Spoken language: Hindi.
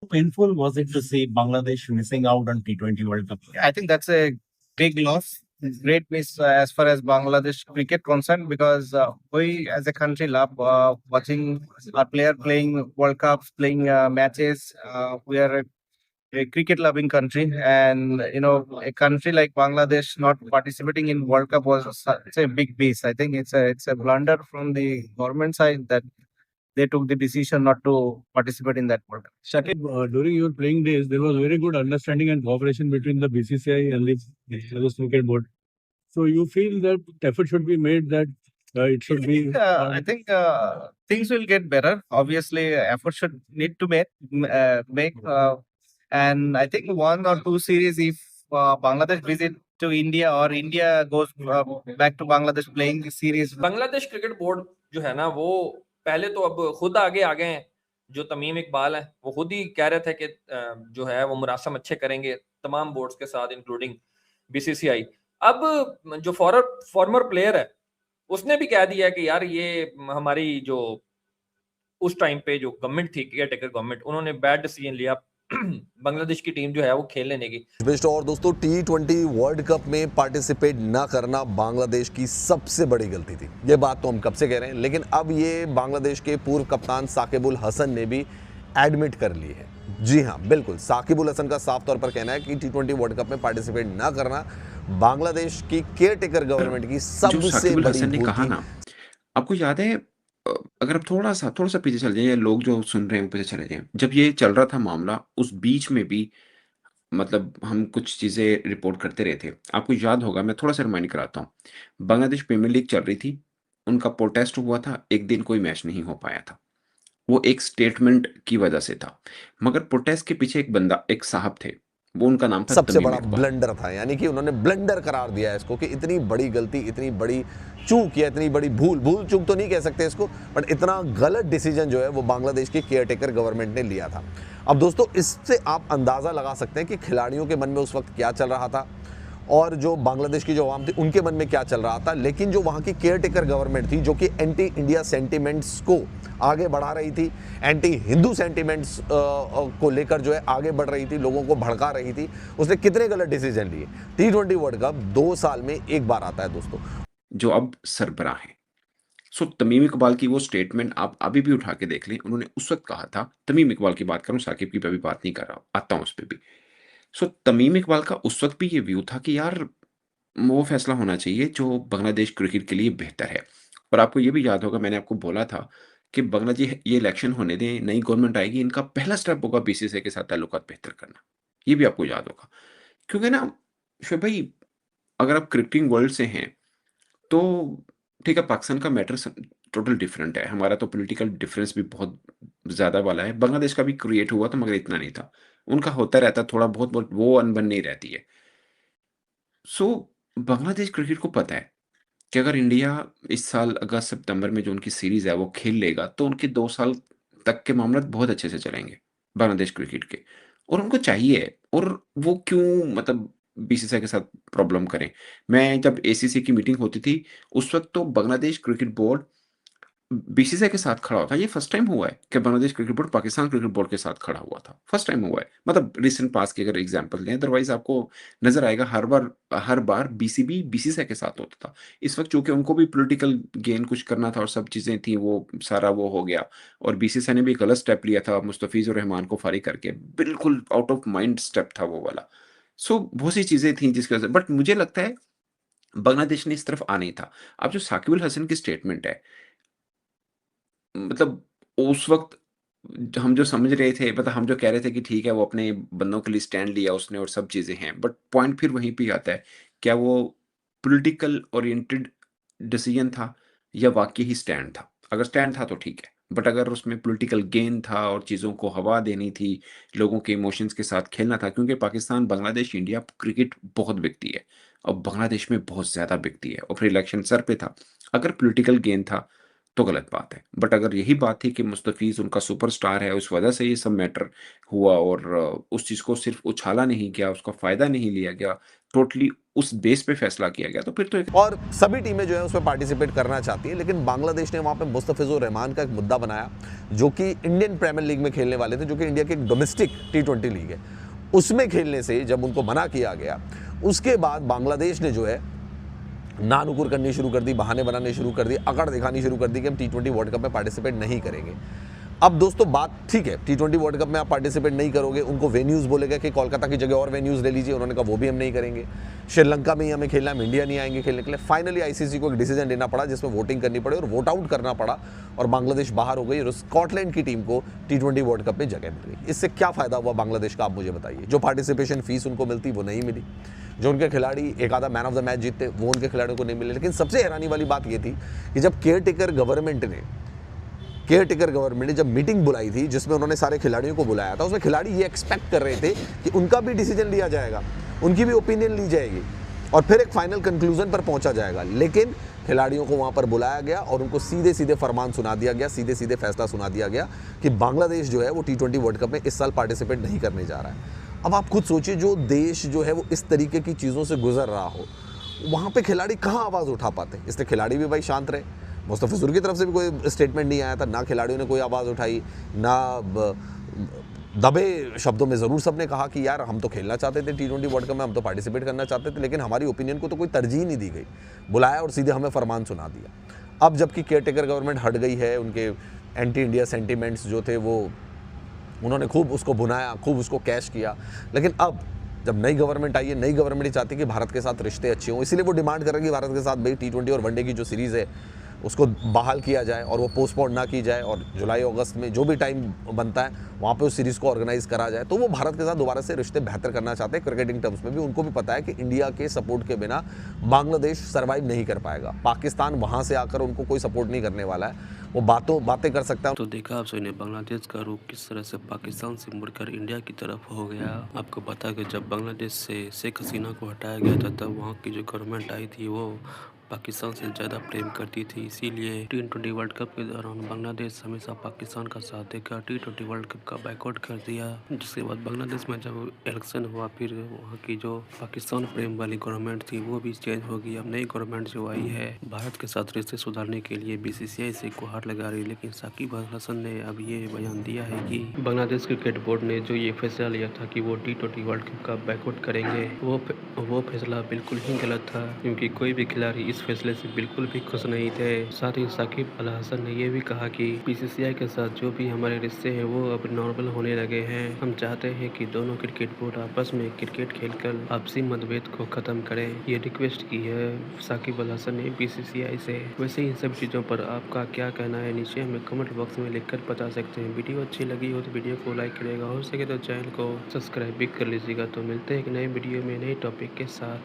Painful was it to see Bangladesh missing out on T20 World Cup? I think that's a big loss. Great miss as far as Bangladesh cricket concerned, because we as a country love watching our player playing World Cups, playing matches. We are a cricket loving country, and a country like Bangladesh not participating in World Cup was such a big miss. I think it's a blunder from the government side that they took the decision not to participate in that World Cup. Shakib, during your playing days, there was very good understanding and cooperation between the BCCI and the Bangladesh Cricket Board. So you feel that effort should be made that it should be. I think things will get better. Obviously, effort should need to make, and I think one or two series if Bangladesh visit to India or India goes back to Bangladesh playing the series. Bangladesh cricket board जो है ना वो पहले तो अब खुद आगे आ गए हैं। जो तमीम इकबाल है वो खुद ही कह रहे थे कि जो है वो मुरासम अच्छे करेंगे तमाम बोर्ड्स के साथ इंक्लूडिंग बीसीसीआई। अब जो फॉर्मर प्लेयर है उसने भी कह दिया कि यार ये हमारी जो उस टाइम पे जो गवर्नमेंट थी केयर टेकर गवर्नमेंट उन्होंने बैड डिसीजन लिया बांग्लादेश की टीम जो है वो खेलने नहीं गई। और दोस्तों T20 वर्ल्ड कप में पार्टिसिपेट ना करना बांग्लादेश की सबसे बड़ी गलती थी। ये बात तो हम कब से कह रहे हैं, लेकिन अब ये बांग्लादेश के पूर्व कप्तान साकिब उल हसन ने भी एडमिट कर ली है। जी हाँ, बिल्कुल साकिब उल हसन का साफ तौर पर कहना है कि T20 वर्ल्ड कप में पार्टिसिपेट ना करना बांग्लादेश की केयर टेकर गवर्नमेंट की सबसे बड़ी ने कहा ना, आपको याद है अगर आप थोड़ा सा पीछे चले जाएं या लोग जो सुन रहे हैं पीछे चले जाएं, जब ये चल रहा था मामला उस बीच में भी मतलब हम कुछ चीजें रिपोर्ट करते रहे थे। आपको याद होगा, मैं थोड़ा सा रिमाइंड कराता हूँ। बांग्लादेश प्रीमियर लीग चल रही थी, उनका प्रोटेस्ट हुआ था, एक दिन कोई मैच नहीं हो पाया था। वो एक स्टेटमेंट की वजह से था, मगर प्रोटेस्ट के पीछे एक साहब थे, वो उनका नाम था सबसे बड़ा ब्लंडर था। यानी कि उन्होंने ब्लंडर करार दिया है इसको कि इतनी बड़ी गलती, इतनी बड़ी चूक या इतनी बड़ी भूल चूक तो नहीं कह सकते इसको, बट इतना गलत डिसीजन जो है वो बांग्लादेश की केयर टेकर गवर्नमेंट ने लिया था। अब दोस्तों इससे आप अंदाज़ा लगा सकते हैं कि खिलाड़ियों के मन में उस वक्त क्या चल रहा था और जो बांग्लादेश की जो आवाम थी उनके मन में क्या चल रहा था। लेकिन जो वहाँ की केयर टेकर गवर्नमेंट थी जो कि एंटी इंडिया सेंटिमेंट्स को आगे बढ़ा रही थी, एंटी हिंदू सेंटिमेंट्स को लेकर जो है आगे बढ़ रही थी, लोगों को भड़का रही थी, उसने कितने गलत डिसीजन लिए। T20 वर्ल्ड कप 2 साल में एक बार आता है दोस्तों। जो अब सरबराह है। सो तमीम इकबाल की वो स्टेटमेंट आप अभी भी उठा के देख लें, उन्होंने उस वक्त कहा था, तमीम इकबाल की बात करूं, साकिब की पे भी बात नहीं कर रहा, आता हूं उस पर भी। सो तमीम इकबाल का उस वक्त भी ये व्यू था कि यार वो फैसला होना चाहिए जो बांग्लादेश क्रिकेट के लिए बेहतर है। और आपको ये भी याद होगा, मैंने आपको बोला था कि बांग्लादेश ये इलेक्शन होने दें, नई गवर्नमेंट आएगी, इनका पहला स्टेप होगा बीसीसीआई के साथ ताल्लुकात बेहतर करना। ये भी आपको याद होगा, क्योंकि ना शोएब भाई, अगर आप क्रिकेटिंग वर्ल्ड से हैं तो ठीक है, पाकिस्तान का मैटर टोटल डिफरेंट है, हमारा तो पॉलिटिकल डिफरेंस भी बहुत ज़्यादा वाला है। बांग्लादेश का भी क्रिएट हुआ था मगर इतना नहीं था, उनका होता रहता थोड़ा बहुत, वो अनबन नहीं रहती है। सो बांग्लादेश क्रिकेट को पता है कि अगर इंडिया इस साल अगस्त सितंबर में जो उनकी सीरीज है वो खेल लेगा तो उनके 2 साल तक के मामला बहुत अच्छे से चलेंगे बांग्लादेश क्रिकेट के, और उनको चाहिए। और वो क्यों मतलब बीसीसीआई के साथ प्रॉब्लम करें। मैं जब एसीसी की मीटिंग होती थी उस वक्त तो बांग्लादेश क्रिकेट बोर्ड बीसीसीआई के साथ खड़ा होता है। ये फर्स्ट टाइम हुआ है कि Bangladesh cricket board Pakistan cricket board के साथ खड़ा हुआ था, फर्स्ट टाइम हुआ है। मतलब रिसेंट पास की अगर एग्जांपल लें, अदरवाइज आपको नजर आएगा हर बार बीसीबी बीसीसीआई के साथ होता था। इस वक्त चूंकि उनको भी पॉलिटिकल गेन कुछ करना था और सब चीजें थी, वो सारा वो हो गया, और बीसीसीआई ने भी गलत स्टेप लिया था मुस्तफिजुर रहमान को फारिग करके, बिल्कुल आउट ऑफ माइंड स्टेप था वो वाला। सो बहुत सी चीजें थी जिसकी वजह से, बट मुझे लगता है बांग्लादेश ने इस तरफ आना ही था। अब जो साकिब उल हसन की स्टेटमेंट है, मतलब उस वक़्त हम जो समझ रहे थे, मतलब हम जो कह रहे थे कि ठीक है वो अपने बंदों के लिए स्टैंड लिया उसने और सब चीज़ें हैं, बट पॉइंट फिर वहीं पे आता है, क्या वो पॉलिटिकल ओरिएंटेड डिसीजन था या वाक़ई ही स्टैंड था? अगर स्टैंड था तो ठीक है, बट अगर उसमें पॉलिटिकल गेन था और चीज़ों को हवा देनी थी, लोगों के इमोशंस के साथ खेलना था, क्योंकि पाकिस्तान, बांग्लादेश, इंडिया क्रिकेट बहुत बिकती है और बांग्लादेश में बहुत ज़्यादा बिकती है, और फिर इलेक्शन सर पे था। अगर पॉलिटिकल गेन था तो गलत बात है। बट अगर यही बात थी कि मुस्तफ़ीज़ उनका सुपरस्टार है, उस वजह से ये सब मैटर हुआ और उस चीज़ को सिर्फ़ उछाला नहीं गया, उसका फ़ायदा नहीं लिया गया, टोटली उस बेस पे फैसला किया गया, तो फिर तो एक और सभी टीमें जो है उसमें पार्टिसिपेट करना चाहती है, लेकिन बांग्लादेश ने वहाँ पे मुस्तफिजुर रहमान का एक मुद्दा बनाया, जो कि इंडियन प्रीमियर लीग में खेलने वाले थे, जो कि इंडिया की एक डोमेस्टिक T20 लीग है, उसमें खेलने से जब उनको मना किया गया, उसके बाद बांग्लादेश ने जो है नानुकुर करनी शुरू कर दी, बहाने बनाने शुरू कर दी, अकड़ दिखानी शुरू कर दी कि हम T20 वर्ल्ड कप में पार्टिसिपेट नहीं करेंगे। अब दोस्तों बात ठीक है, T20 वर्ल्ड कप में आप पार्टिसिपेट नहीं करोगे, उनको वेन्यूज़ बोलेगा कि कोलकाता की जगह और वेन्यूज़ ले लीजिए, उन्होंने कहा वो भी हम नहीं करेंगे। श्रीलंका में ही हमें खेलना है, हम इंडिया नहीं आएंगे खेलने के लिए। फाइनली आईसीसी को एक डिसीजन लेना पड़ा, जिसमें वोटिंग करनी पड़ी और वोट आउट करना पड़ा, और बांग्लादेश बाहर हो गई और स्कॉटलैंड की टीम को T20 वर्ल्ड कप में जगह मिल गई। इससे क्या फ़ायदा हुआ बांग्लादेश का, आप मुझे बताइए। जो पार्टिसिपेशन फीस उनको मिलती वो नहीं मिली, जो उनके खिलाड़ी एक आधा मैन ऑफ द मैच जीतते वो उनके खिलाड़ियों को नहीं मिले। लेकिन सबसे हैरानी वाली बात ये थी कि जब केयरटेकर गवर्नमेंट ने जब मीटिंग बुलाई थी, जिसमें उन्होंने सारे खिलाड़ियों को बुलाया था, उसमें खिलाड़ी ये एक्सपेक्ट कर रहे थे कि उनका भी डिसीजन लिया जाएगा, उनकी भी ओपिनियन ली जाएगी और फिर एक फाइनल कंक्लूजन पर पहुंचा जाएगा। लेकिन खिलाड़ियों को वहां पर बुलाया गया और उनको सीधे सीधे फरमान सुना दिया गया, सीधे सीधे फैसला सुना दिया गया कि बांग्लादेश जो है वो T20 वर्ल्ड कप में इस साल पार्टिसिपेट नहीं करने जा रहा है। अब आप खुद सोचिए, जो देश जो है वो इस तरीके की चीज़ों से गुजर रहा हो, वहाँ पे खिलाड़ी कहाँ आवाज़ उठा पाते हैं। इसलिए खिलाड़ी भी भाई शांत रहे, मुस्तफिजुर की तरफ से भी कोई स्टेटमेंट नहीं आया था, ना खिलाड़ियों ने कोई आवाज़ उठाई, ना दबे शब्दों में ज़रूर सबने कहा कि यार हम तो खेलना चाहते थे T20 वर्ल्ड कप में, हम तो पार्टिसिपेट करना चाहते थे, लेकिन हमारी ओपिनियन को तो कोई तरजीह नहीं दी गई। बुलाया और सीधे हमें फरमान सुना दिया। अब जबकि केयरटेकर गवर्नमेंट हट गई है, उनके एंटी इंडिया सेंटिमेंट्स जो थे वो उन्होंने खूब उसको भुनाया, खूब उसको कैश किया, लेकिन अब जब नई गवर्नमेंट आई है, नई गवर्नमेंट ही चाहती है कि भारत के साथ रिश्ते अच्छे हों, इसलिए वो डिमांड कर रही है कि भारत के साथ भाई T20 और वनडे की जो सीरीज़ है उसको बहाल किया जाए और वो पोस्टपोन ना की जाए, और जुलाई अगस्त में जो भी टाइम बनता है वहाँ पे उस सीरीज़ को ऑर्गेनाइज करा जाए। तो वो भारत के साथ दोबारा से रिश्ते बेहतर करना चाहते हैं क्रिकेटिंग टर्म्स में भी। उनको भी पता है कि इंडिया के सपोर्ट के बिना बांग्लादेश सर्वाइव नहीं कर पाएगा, पाकिस्तान वहाँ से आकर उनको कोई सपोर्ट नहीं करने वाला है, वो बातें कर सकता है। तो देखा आप सबने बांग्लादेश का रुख किस तरह से पाकिस्तान से मुड़कर इंडिया की तरफ हो गया। आपको पता कि जब बांग्लादेश से शेख हसीना को हटाया गया था, तब वहाँ की जो गवर्नमेंट आई थी वो पाकिस्तान से ज़्यादा प्रेम करती थी। इसीलिए T20 वर्ल्ड कप के दौरान बांग्लादेश हमेशा पाकिस्तान का साथ देकर T20 वर्ल्ड कप का बाइकआउट कर दिया। जिसके बाद बांग्लादेश में जब इलेक्शन हुआ, फिर वहाँ की जो पाकिस्तान प्रेम वाली गवर्नमेंट थी वो भी चेंज हो गई। अब नई गवर्नमेंट जो आई है भारत के साथ रिश्ते सुधारने के लिए BCCI से गुहार लगा रही। लेकिन साकिब अल हसन ने अब ये बयान दिया है कि बांग्लादेश क्रिकेट बोर्ड ने जो ये फैसला लिया था कि वो T20 वर्ल्ड कप का बाइकआउट करेंगे, वो फैसला बिल्कुल ही गलत था, क्योंकि कोई भी खिलाड़ी इस फैसले से बिल्कुल भी खुश नहीं थे। साथ ही साकिब अल हसन ने यह भी कहा कि BCCI के साथ जो भी हमारे रिश्ते हैं वो अब नॉर्मल होने लगे हैं। हम चाहते हैं कि दोनों क्रिकेट बोर्ड आपस में क्रिकेट खेलकर आपसी मतभेद को खत्म करें। ये रिक्वेस्ट की है साकिब अल हसन ने BCCI से। वैसे इन सब चीज़ों पर आपका क्या कहना है, नीचे हमें कमेंट बॉक्स में लिखकर बता सकते हैं। वीडियो अच्छी लगी हो तो वीडियो को लाइक करेगा, हो सके तो चैनल को सब्सक्राइब भी कर लीजिएगा। तो मिलते हैं एक नए वीडियो में नए टॉपिक के साथ।